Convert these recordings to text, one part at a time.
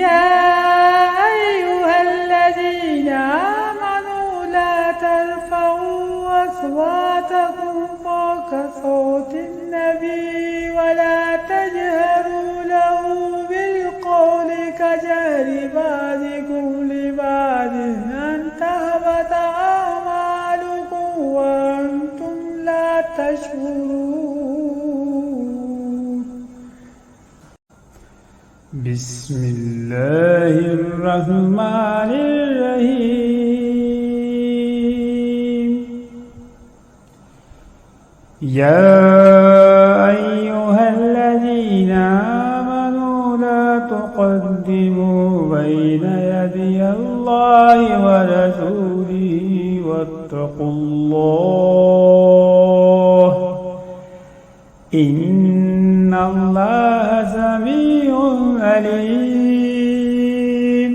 يا أيها الذين آمنوا لا ترفعوا أصواتكم فوق صوت النبي ولا تجهروا له بالقول كجهر بعضكم لبعض أن تهبط أعمالكم وأنتم لا تشعرون. بسم الله الرحمن الرحيم. يا أيها الذين آمنوا لا تقدموا بين يدي الله ورسوله واتقوا الله إن الله سميع عليم.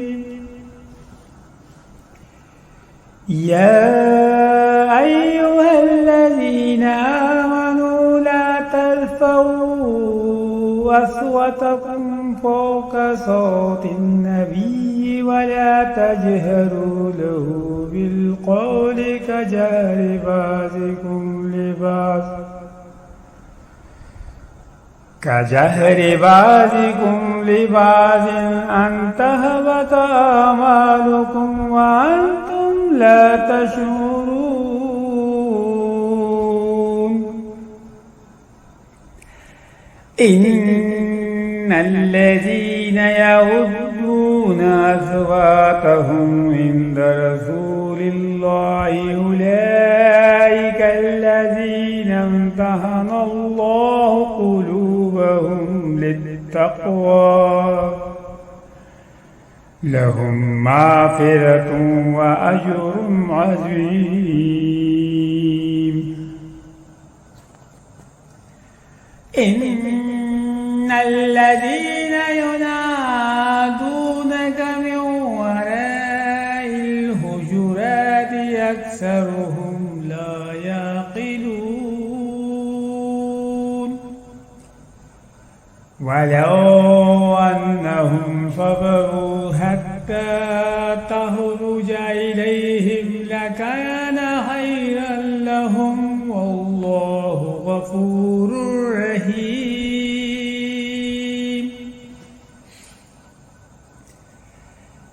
يا أيها الذين آمنوا لا ترفعوا أصواتكم فوق صوت النبي ولا تجهروا له بالقول كجهر بعضكم لبعض أن تهبط أعمالكم وأنتم لا تشعرون. إن الذين يغضون أصواتهم عند رسول الله أولئك الذين امتحن الله قلوبهم للتقوى لهم مغفرة وأجر عظيم. إن الذين ينادونك من وراء الحجرات أكثرهم لا يعقلون ولو أنهم صبروا حتى تخرج إليهم لكان خيرا لهم والله غفور رحيم.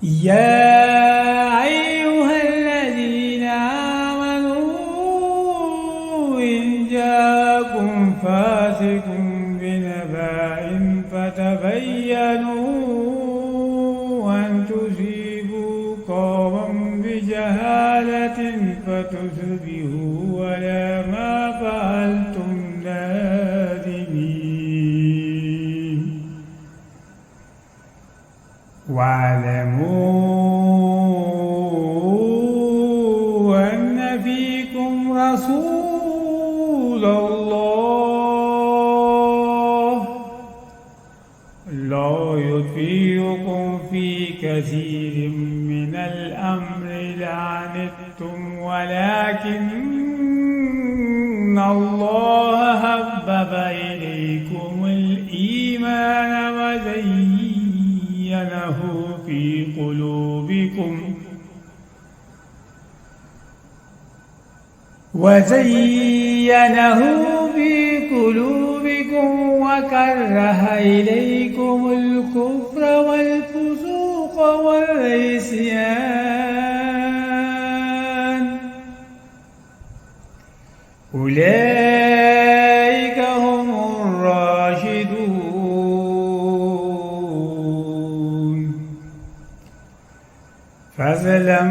يا أيها الذين آمنوا إن جاءكم فاسق بنبأ فتبينوا أن تصيبوا قوما بجهالة فتصبحوا على ما فعلتم نادمين. واعلموا أن فيكم رسول الله لا يطيعكم في كثير من الأمر لعنتم ولكن الله حبب إليكم الإيمان وزينه في قلوبكم وكره إليكم الكفر والفسوق والعصيان أولئك هم الراشدون فضلا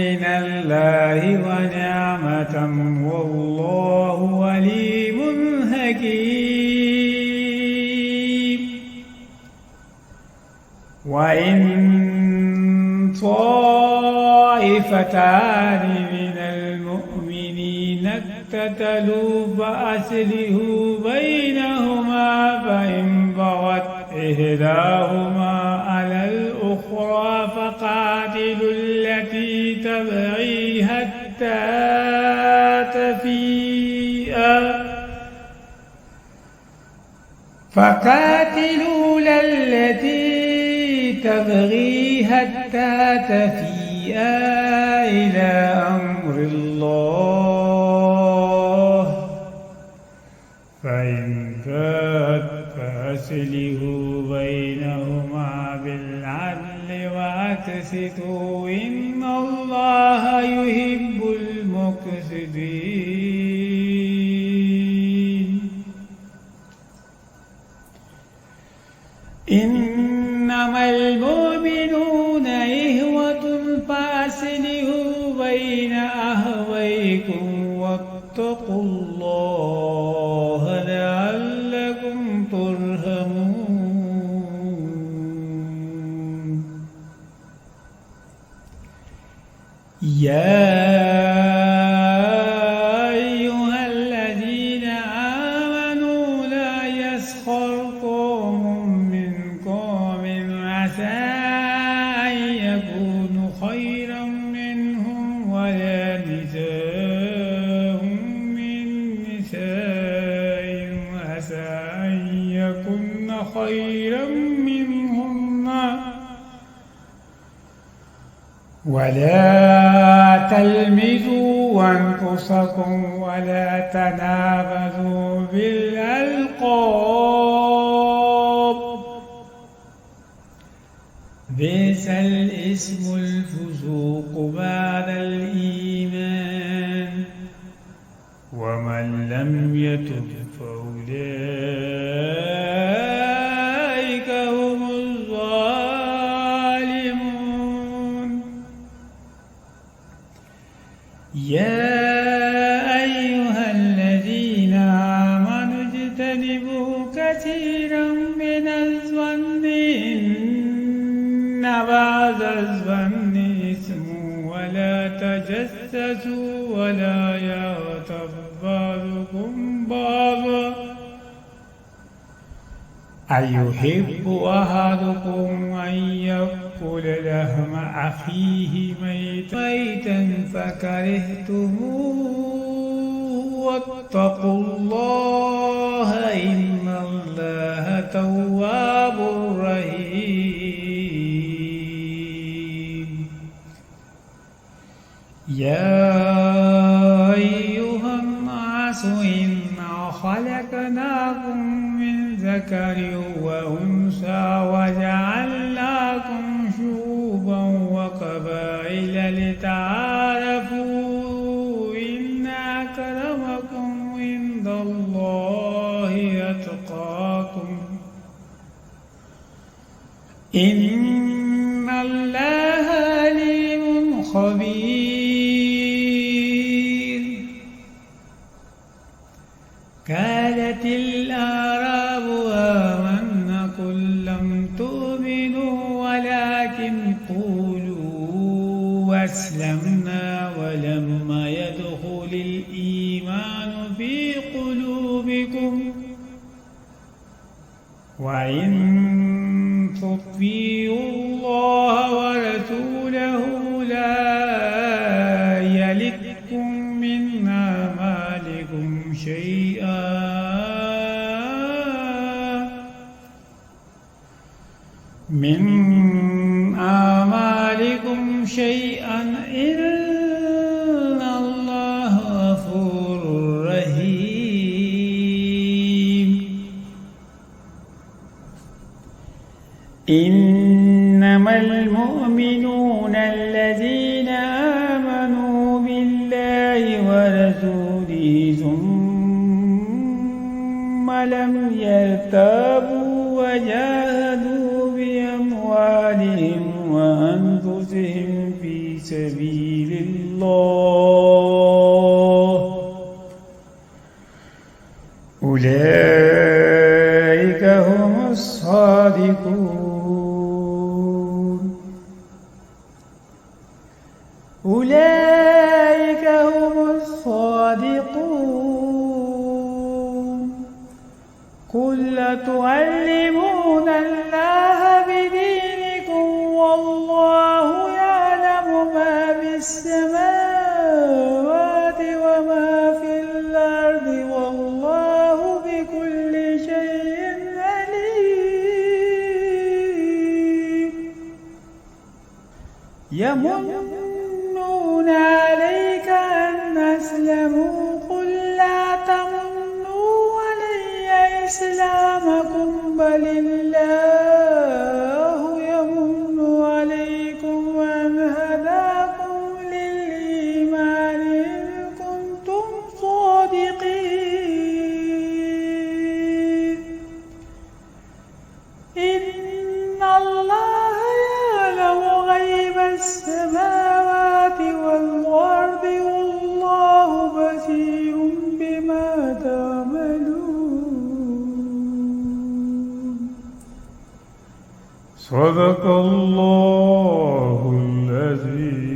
من الله ونعمة والله عليم حكيم. وإن طائفتان من المؤمنين اقتتلوا فأصلحوا بينهما فإن بغت إحداهما على الأخرى فقاتلوا التي تبغي حتى تفيء فقاتلوا التي تبغي حتى تفيء إلى أمر الله فإن فات فأصلحوا بينهما بالعدل وأقسطوا إن الله يحب المقسطين إنما المؤمنون إخوة فأصلحوا بين أخويكم واتقوا الله لعلكم ترحمون يا أيها الذين آمنوا لا يسخر قوم من قوم عسى أن يكونوا خيرا منهم ولا نساء من نساء عسى أن يكن خيرا منهن ولا تلمزوا أنفسكم ولا تنابزوا بالألقاب بئس الاسم الفسوق بعد الإيمان ومن لم يتب فأولئك هم الظالمون يا أيها الذين آمنوا اجتنبوا كثيرا من الظن إن بعض الظن إثم ولا تجسسوا ولا يغتب بعضكم بعضا أيحب أحدكم أن يأكل لحم أخيه ميتا فكرهتموه واتقوا الله إن الله تواب رحيم يا أيها الناس إنا خلقناكم من ذكر وأنثى وجعلناكم شعوبا وقبائل لتعارفوا إن أكرمكم عند الله أتقاكم إن الله عليم خبير قالت الأعراب آمنا قل لم تؤمنوا ولكن قولوا أسلمنا ولما يدخل الإيمان في قلوبكم وإن تطيعوا الله ورسوله لا يلتكم من أعمالكم شيئا إن الله غفور رحيم إنما المؤمنون الذين آمنوا بالله ورسوله ثم لم يرتابوا وجاهدوا بأموالهم وأنفسهم في سبيل الله أولئك هم الصادقون أولئك هم الصادقون قل تعلمون الله بدينكم والله يعلم ما في السماوات وما في الأرض والله بكل شيء عليم يمنون عليك أن أسلموا قل لا تمنوا علي إسلامكم بل الله يمن عليكم أن هداكم للإيمان إن كنتم صادقين إن الله يعلم غيب السماوات والأرض والله بصير بما تعملون. صدق الله العظيم.